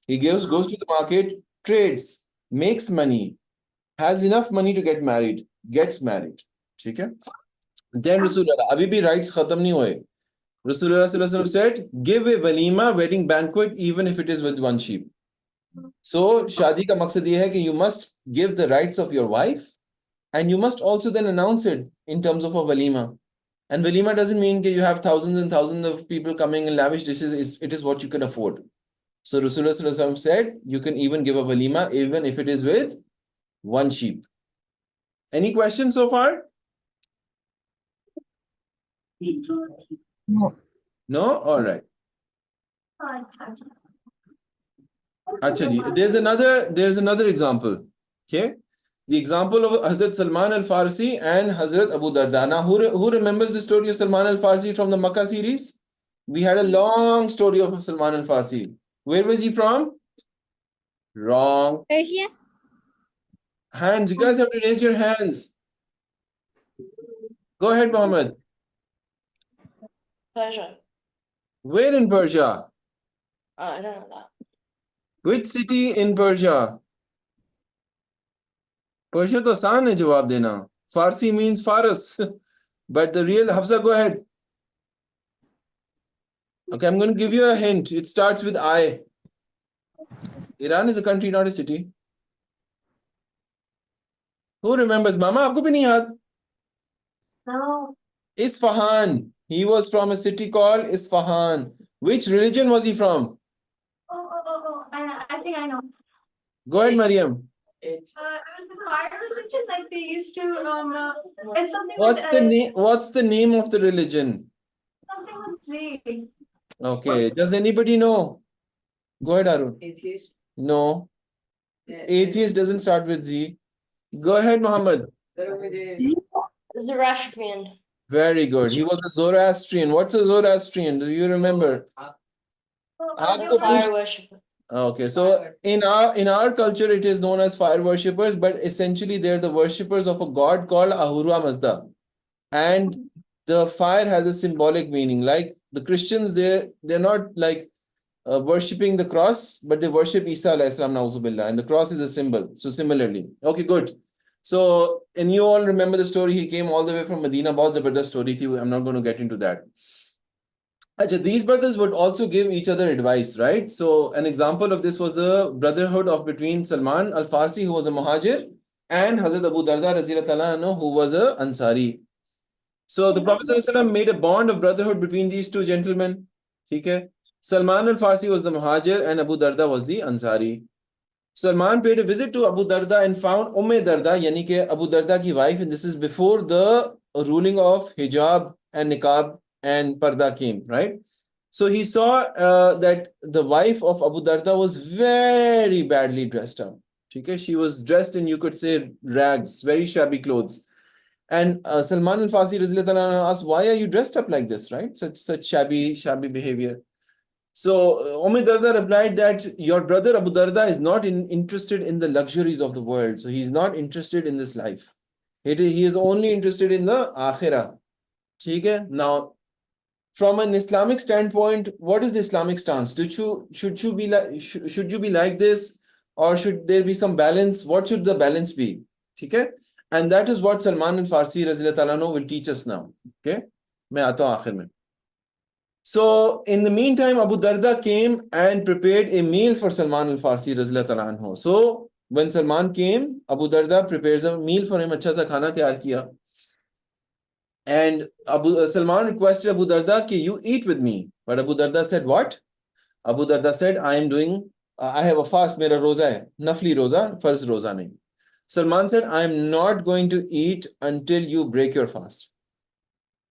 He goes to the market, trades, makes money, has enough money to get married, gets married. Okay? Then Rasulullah, abhi bhi rights khatam nahi hoye. Rasulullah sallallahu alaihi wasallam said, give a walima, wedding banquet, even if it is with one sheep. So shadi ka maqsad ye hai ki you must give the rights of your wife, and you must also then announce it in terms of a walima. And walima doesn't mean that you have thousands and thousands of people coming in lavish dishes. It is what you can afford. So Rasulullah sallallahu alaihi wasallam said, you can even give a walima even if it is with one sheep. Any questions so far? No. No? All right. Acha ji. There's another example. Okay. The example of Hazrat Salman al-Farsi and Hazrat Abu Darda. Now, who remembers the story of Salman al-Farsi from the Makkah series? We had a long story of Salman al-Farsi. Where was he from? Wrong. Persia? Hands. You guys have to raise your hands. Go ahead, Mohammed. Persia. Where in Persia? I don't know that. Which city in Persia? Persia to आसान है जवाब देना. Farsi means Faras. But the real Hafsa, go ahead. Okay, I'm going to give you a hint. It starts with I. Iran is a country, not a city. Who remembers? Mama, aapko bhi nahi yaad? No. Isfahan. He was from a city called Isfahan. Which religion was he from? Oh. I think I know. Go ahead, Mariam. It was the fire religions, like they used to it's something What's the name of the religion? something with Z. Okay. Does anybody know? Go ahead, Arun. Atheist. No. Atheist doesn't start with Z. Go ahead, Muhammad. Zoroastrian. Very good. He was a Zoroastrian. What's a Zoroastrian? Do you remember? Fire worshipper. Okay, so in our culture, it is known as fire worshippers, but essentially they're the worshippers of a god called Ahura Mazda. and the fire has a symbolic meaning. Like the Christians, they're not like worshipping the cross, but they worship Isa alayhi salam, na'uzubillah, and the cross is a symbol. So similarly, okay, good. So, and you all remember the story. He came all the way from Medina. Bahut zabardast story thi. I'm not going to get into that. Achha, these brothers would also give each other advice, right? So an example of this was the brotherhood of between Salman al-Farsi, who was a Muhajir, and Hazrat Abu Darda Raziyallahu anhu, who was a Ansari. So the Prophet ﷺ made a bond of brotherhood between these two gentlemen. Okay? Salman al-Farsi was the Muhajir and Abu Darda was the Ansari. Salman paid a visit to Abu Darda and found Darda, yani ke Abu Darda ki wife, and this is before the ruling of hijab and niqab and parda came, right? So he saw that the wife of Abu Darda was very badly dressed up. Okay? She was dressed in, you could say, rags, very shabby clothes. And Salman al-Farsi asked, why are you dressed up like this, right? Such shabby behavior. So Darda replied that your brother Abu Darda is not interested in the luxuries of the world. So he's not interested in this life. He is only interested in the akhirah. Okay? Now, from an Islamic standpoint, what is the Islamic stance? Should you be like this, or should there be some balance? What should the balance be? Okay? And that is what Salman al-Farsi will teach us now. Okay? मैं आता हूँ आखिर में. So, in the meantime, Abu Darda came and prepared a meal for Salman al-Farsi raziyallahu anhu. So, when Salman came, Abu Darda prepares a meal for him. अच्छा सा खाना तैयार किया. And Salman requested Abu Darda कि you eat with me. But Abu Darda said, what? Abu Darda said, I have a fast, मेरा रोजा है. Nafli roza, farz roza नहीं. Salman said, I am not going to eat until you break your fast.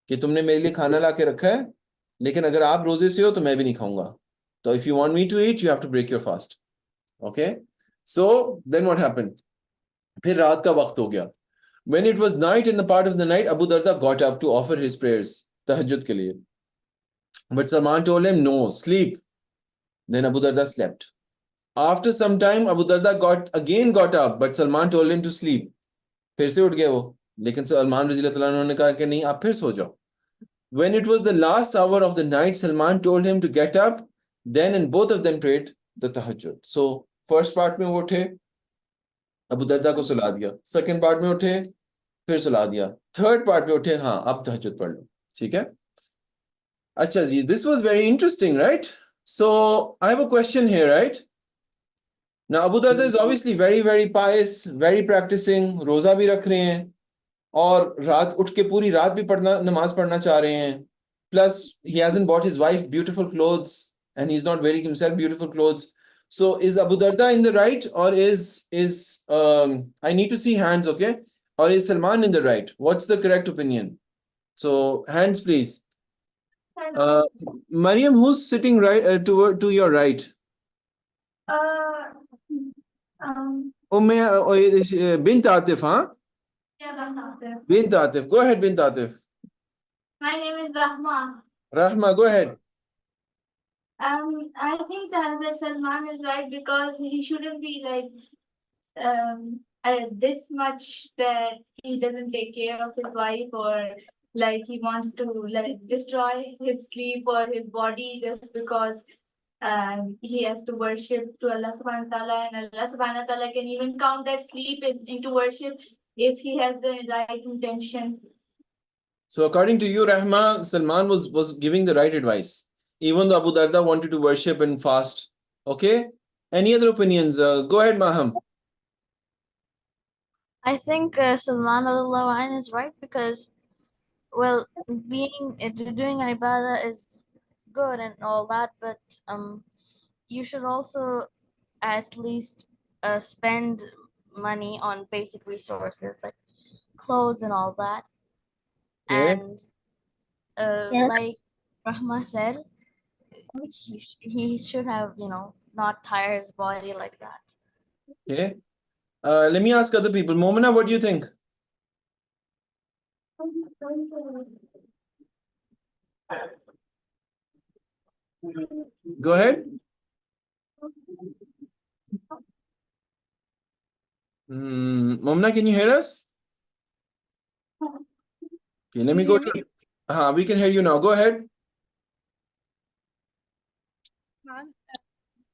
कि तुमने मेरे लिए खाना ला के रखा है, लेकिन अगर आप रोजे से हो तो मैं भी नहीं खाऊंगा. So if you want me to eat, you have to break your fast. Okay? So then what happened? फिर रात का वक्त हो गया. When it was night, in the part of the night, Abu Darda got up to offer his prayers, tahajjud ke liye. But Salman told him, no, sleep. Then Abu Darda slept. After some time, Abu Darda got up, but Salman told him to sleep. फिर से उठ गए वो. लेकिन सलमान रज़ियल्लाहु अन्हु ने कहा कि नहीं, आप फिर सो जाओ. When it was the last hour of the night, Salman told him to get up. Then and both of them prayed the tahajjud. So first part में वो उठे, अबू दर्दा को सुला दिया. Second part में उठे, फिर सुला दिया. Third part में उठे, हाँ अब तहज्जुद पढ़ लो. ठीक है? अच्छा जी, this was very interesting, right? So I have a question here, right? Now Abu Darda is obviously very, very pious, very practicing, रोजा भी रख रहे हैं, और रात उठ के पूरी रात भी नमाज पढ़ना चाह रहे हैं. Plus he hasn't bought his wife beautiful clothes and he's not wearing himself beautiful clothes. So is Abu Darda in the right, or is I need to see hands, okay? Or is Salman in the right? What's the correct opinion? So hands, please. Mariam, who's sitting right to your right? Bint Atif, huh? Yeah, Rahma. Bint Atif. Go ahead, Bint Atif. My name is Rahma. Rahma, go ahead. I think that Salman is right because he shouldn't be like this much that he doesn't take care of his wife, or like he wants to like destroy his sleep or his body just because he has to worship to Allah subhanahu wa ta'ala, and Allah subhanahu wa ta'ala can even count that sleep into worship if he has the right intention. So according to you, Rahma, Salman was giving the right advice, even though Abu Darda wanted to worship and fast. Okay? Any other opinions? Go ahead, Maham. I think Salman radiallahu anh is right because, well, doing ibadah is good and all that, but you should also at least spend money on basic resources like clothes and all that. Okay. And like Rahma said, he should have, not tire his body like that. Okay. Let me ask other people. Momina, what do you think? Go ahead. Momina, can you hear us? Okay, let me go to. We can hear you now. Go ahead.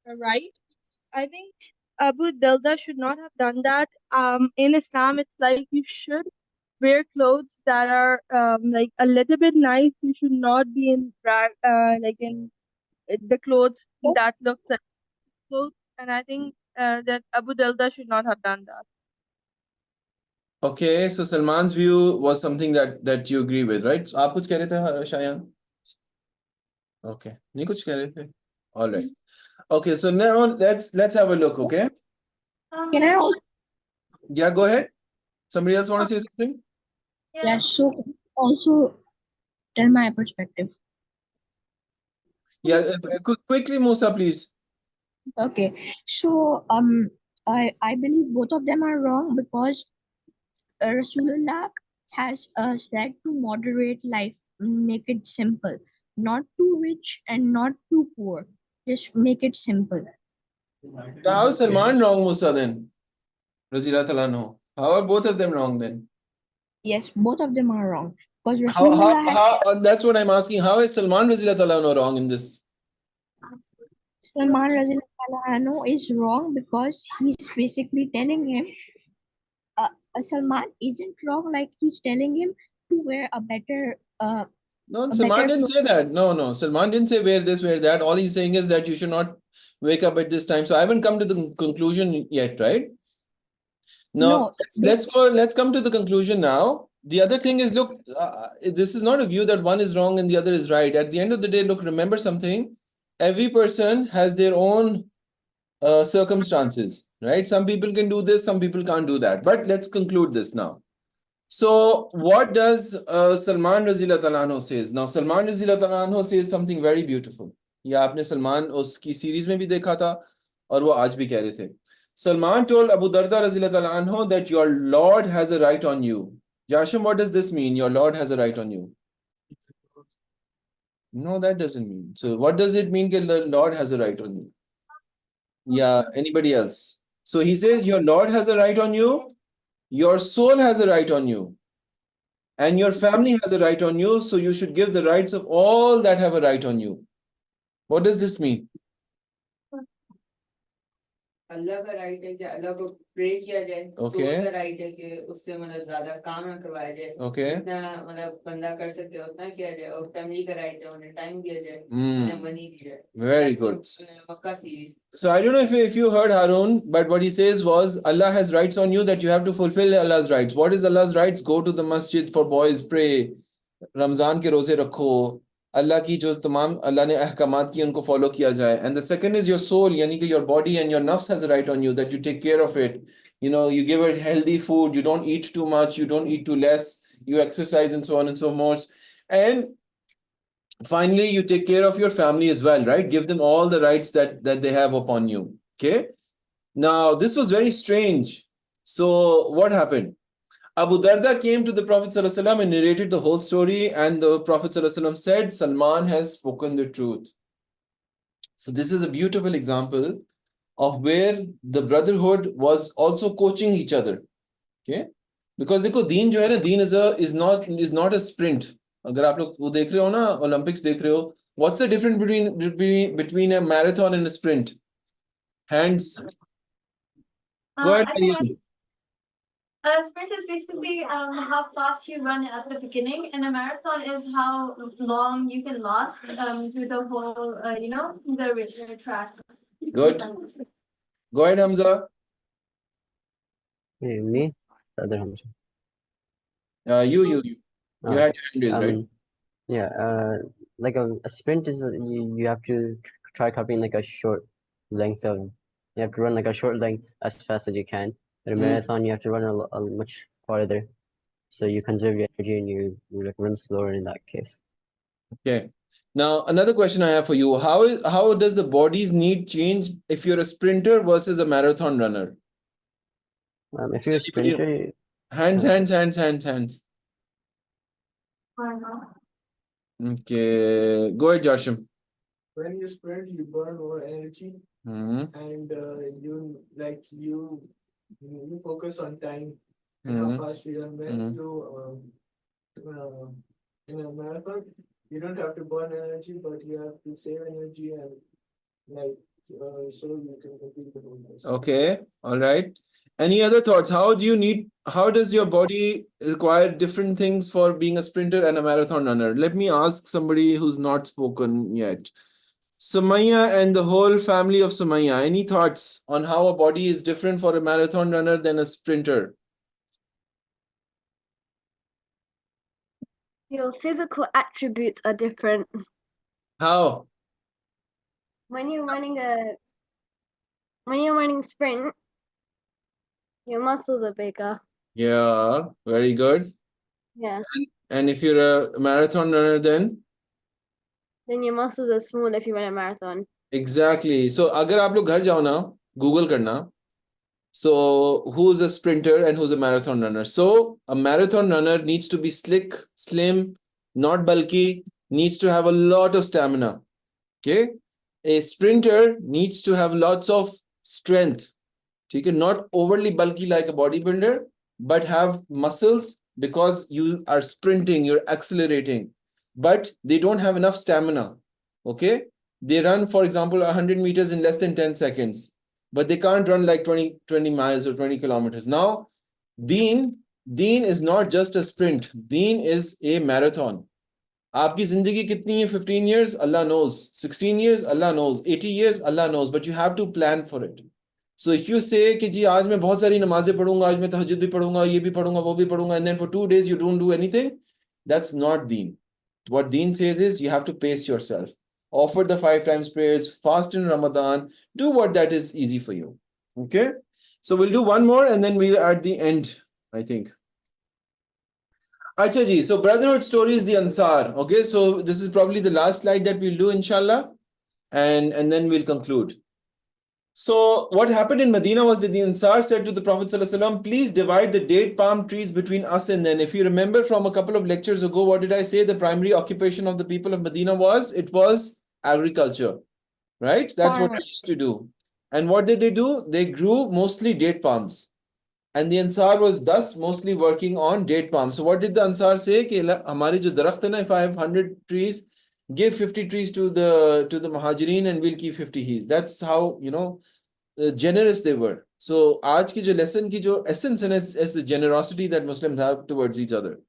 Right? I think Abu Dalda should not have done that. In Islam, it's like you should wear clothes that are like a little bit nice. You should not be in like in the clothes that look like clothes. And I think that Abu Dalda should not have done that. Okay, so Salman's view was something that you agree with, right? So, आप कुछ कह रहे थे, Shayan? Okay, नहीं कुछ कह रहे थे. All right. Okay, so now let's have a look. Okay. Can I also? Yeah, go ahead. Somebody else want to say something? Yeah, so also tell my perspective. Yeah, quickly, Musa, please. Okay, so I believe both of them are wrong because Rasulullah has said to moderate life, make it simple, not too rich and not too poor. Just make it simple. So how is Salman wrong, Musa, then? Razila Talano. How are both of them wrong then? Yes, both of them are wrong because How Rasulullah has that's what I'm asking. How is Salman Razila Talano wrong in this? Salman Razila Anhu is wrong because he's basically telling him Salman isn't wrong, like he's telling him to wear a better No, a Salman better didn't clothes. say that. No. Salman didn't say wear this, wear that. All he's saying is that you should not wake up at this time. So I haven't come to the conclusion yet, right? Now No, let's come to the conclusion now. The other thing is, look, this is not a view that one is wrong and the other is right. At the end of the day, look, remember something. Every person has their own circumstances, right? Some people can do this, some people can't do that. But let's conclude this now. So what does Salman Razila Talano says? Now Salman Razila Talano says something very beautiful. ये आपने सलमान उसकी series में भी देखा था और वो आज भी कह रहे थे. Salman told Abu Darda Razila anhu that your Lord has a right on you. Jashim, what does this mean? Your Lord has a right on you. No, that doesn't mean. So what does it mean that the Lord has a right on you? Yeah, anybody else? So he says your Lord has a right on you, your soul has a right on you, and your family has a right on you, so you should give the rights of all that have a right on you. What does this mean? अल्लाह का right है कि अल्लाह को pray किया जाए. Okay. Soul का right है कि उससे मतलब ज्यादा काम ना करवाया जाए. Okay. जितना मतलब बंदा कर सकते हो उतना किया जाए. और फैमिली का राइट है उन्हें टाइम दिया जाए, Hmm. उन्हें मनी दी जाए. Very good. Mecca series. So I don't know if you heard Harun, but what he says was Allah has rights on you that you have to fulfill Allah's rights. What is Allah's rights? Go to the masjid for boys, pray. Ramzan के रोज़े रखो. अल्लाह की जो तमाम अल्लाह ने अहकामात की उनको follow किया जाए. And the second is your soul, यानी कि your body and your nafs has a right on you that you take care of it. You know, you give it healthy food, you don't eat too much, you don't eat too less, you exercise and so on and so forth. And finally, you take care of your family as well, right? Give them all the rights that they have upon you. Okay. Now, this was very strange. So what happened? Abu Darda came to the Prophet ﷺ and narrated the whole story, and the Prophet ﷺ said, Salman has spoken the truth. So this is a beautiful example of where the brotherhood was also coaching each other. Okay? Because देखो दीन जो है ना, दीन is not a sprint. अगर आप लोग वो देख रहे हो ना, Olympics देख रहे हो, what's the difference between a marathon and a sprint? Hands. Go ahead, I think Mariam. a sprint is basically how fast you run at the beginning, and a marathon is how long you can last through the whole, the track. Good. Go ahead, Hamza. Me? The other Hamza. You Oh, had your hand raised, right? Yeah, like a sprint is you have to try covering like a short length of, you have to run like a short length as fast as you can. But a marathon, you have to run a much farther, so you conserve your energy and you like run slower in that case. Okay. Now, another question I have for you. How does the body's need change if you're a sprinter versus a marathon runner? If you're a sprinter, Hands. Okay. Go ahead, Joshim. When you sprint, you burn more energy, and you focus on time and how fast you run. When you in a marathon, you don't have to burn energy, but you have to save energy and like so you can complete the whole race. Okay, all right. Any other thoughts? How does your body require different things for being a sprinter and a marathon runner? Let me ask somebody who's not spoken yet. Sumaya and the whole family of Sumaya, any thoughts on how a body is different for a marathon runner than a sprinter? Your physical attributes are different. How? When you're running sprint, your muscles are bigger. Yeah, very good. Yeah. And if you're a marathon runner, then? Then your muscles are small if you run a marathon. Exactly. So, अगर आप लोग घर जाओ ना, Google करना. So, who's a sprinter and who's a marathon runner? So, a marathon runner needs to be slick, slim, not bulky, needs to have a lot of stamina. Okay? A sprinter needs to have lots of strength. Okay? Not overly bulky like a bodybuilder, but have muscles because you are sprinting, you're accelerating, but they don't have enough stamina. Okay? They run, for example, 100 meters in less than 10 seconds, but they can't run like 20 miles or 20 kilometers. Now, Deen is not just a sprint. Deen is a marathon. आपकी जिंदगी कितनी है 15 years Allah knows, 16 years Allah knows, 80 years Allah knows, but you have to plan for it. So if you say कि जी आज मैं बहुत सारी नमाजें पढ़ूंगा, आज मैं तहज्जुद भी पढ़ूंगा, ये भी पढ़ूंगा, वो भी पढ़ूंगा, and then for 2 days you don't do anything, that's not deen. What deen says is you have to pace yourself, offer the 5 times prayers, fast in Ramadan, do what that is easy for you. Okay, so we'll do one more and then we're at the end, I think. Acha ji, so brotherhood story is the Ansar. Okay, so this is probably the last slide that we'll do, inshallah, and then we'll conclude. So what happened in Medina was that the Ansar said to the Prophet ﷺ, please divide the date palm trees between us and them. If you remember from a couple of lectures ago, what did I say? The primary occupation of the people of Medina was? It was agriculture, right? That's what they used to do. And what did they do? They grew mostly date palms. And the Ansar was thus mostly working on date palms. So what did the Ansar say? कि हमारे जो दरख्त है ना, if I have 100 trees, give 50 trees to the Muhajirin and we'll keep 50 trees. That's how, generous they were. So आज की जो lesson की जो essence is the generosity that Muslims have towards each other.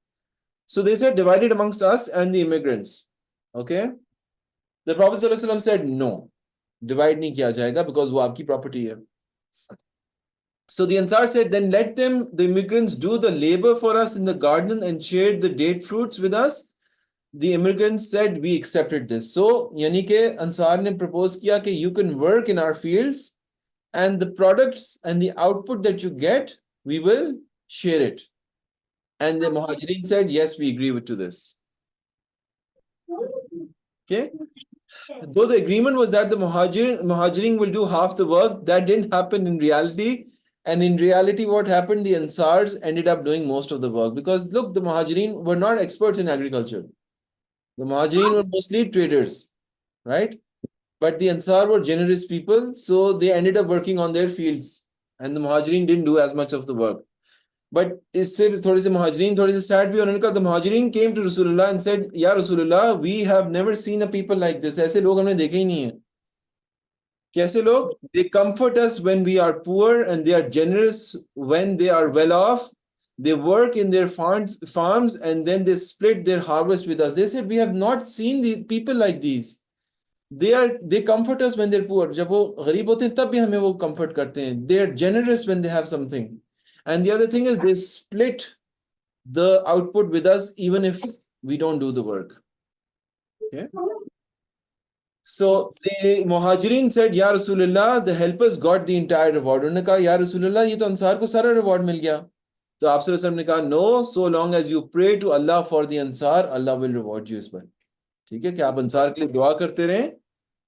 So they said divided amongst us and the immigrants. Okay? The Prophet ﷺ said no. Divide नहीं किया जाएगा because वो आपकी property है. So the Ansar said, then let them, the immigrants, do the labor for us in the garden and share the date fruits with us. The immigrants said, we accepted this. So, yani ke Ansar ne propose kiya कि you can work in our fields and the products and the output that you get, we will share it. And the Muhajirin said, yes, we agree to this. Okay? Though the agreement was that the Muhajirin will do half the work, that didn't happen in reality. And in reality, what happened? The Ansars ended up doing most of the work. Because look, the Muhajirin were not experts in agriculture. The Muhajirin were mostly traders, right? But the Ansar were generous people, so they ended up working on their fields. And the Muhajirin didn't do as much of the work. But इससे थोड़े से Muhajirin थोड़े से sad भी उन्होंने कहा, the Muhajirin came to Rasulullah and said, Ya Rasulullah, we have never seen a people like this. ऐसे लोग हमने देखे ही नहीं हैं. कैसे लोग? They comfort us when we are poor and they are generous when they are well off. They work in their farms and then they split their harvest with us. They said, we have not seen the people like these. They comfort us when they're poor. जब वो गरीब होते हैं तब भी हमें वो comfort करते हैं. They are generous when they have something. And the other thing is they split the output with us even if we don't do the work. Okay? So the Muhajirin said, Ya Rasulullah, the helpers got the entire reward. उन्होंने कहा, Ya Rasulullah, ये तो अंसार को सारा reward मिल गया. तो आप सल्लल्लाहु अलैहि वसल्लम ने कहा, no, so long as you pray to Allah for the Ansar, Allah will reward you इस पर. ठीक है कि आप अंसार के लिए दुआ करते रहें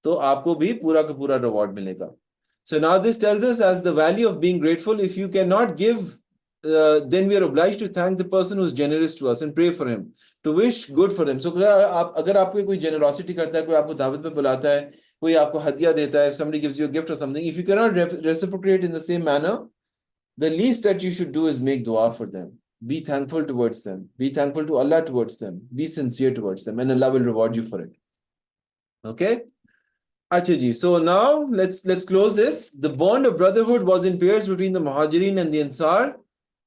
तो आपको भी पूरा का पूरा reward मिलेगा. So now this tells us as the value of being grateful. If you cannot give, then we are obliged to thank the person who is generous to us and pray for him, to wish good for him. So अगर आपको कोई generosity करता है, कोई आपको दावत पे बुलाता है, कोई आपको हदिया देता है, if somebody gives you a gift or something, if you cannot reciprocate in the same manner, the least that you should do is make dua for them. Be thankful towards them. Be thankful to Allah towards them. Be sincere towards them, and Allah will reward you for it. Okay? Acha ji. So now let's close this. The bond of brotherhood was in pairs between the Muhajirin and the Ansar,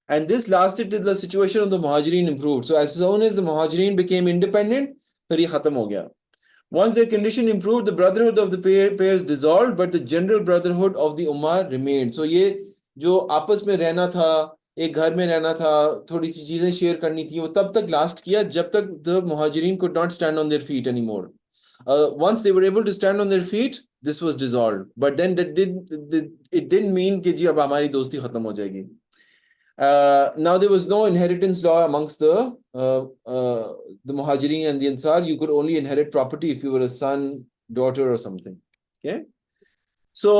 and this lasted till the situation of the Muhajirin improved. So as soon as the Muhajirin became independent, फिर ये खत्म हो गया. Once their condition improved, the brotherhood of the pairs dissolved, but the general brotherhood of the ummah remained. So ये जो आपस में रहना था, एक घर में रहना था, थोड़ी सी चीजें शेयर करनी थी, वो तब तक लास्ट किया जब तक the Muhajirin could not stand on their feet anymore. Once they were able to stand on their feet, this was dissolved. But then it didn't mean कि जी अब हमारी दोस्ती खत्म हो जाएगी. Now there was no inheritance law amongst the Muhajirin and the Ansar. You could only inherit property if you were a son, daughter, or something. Okay, so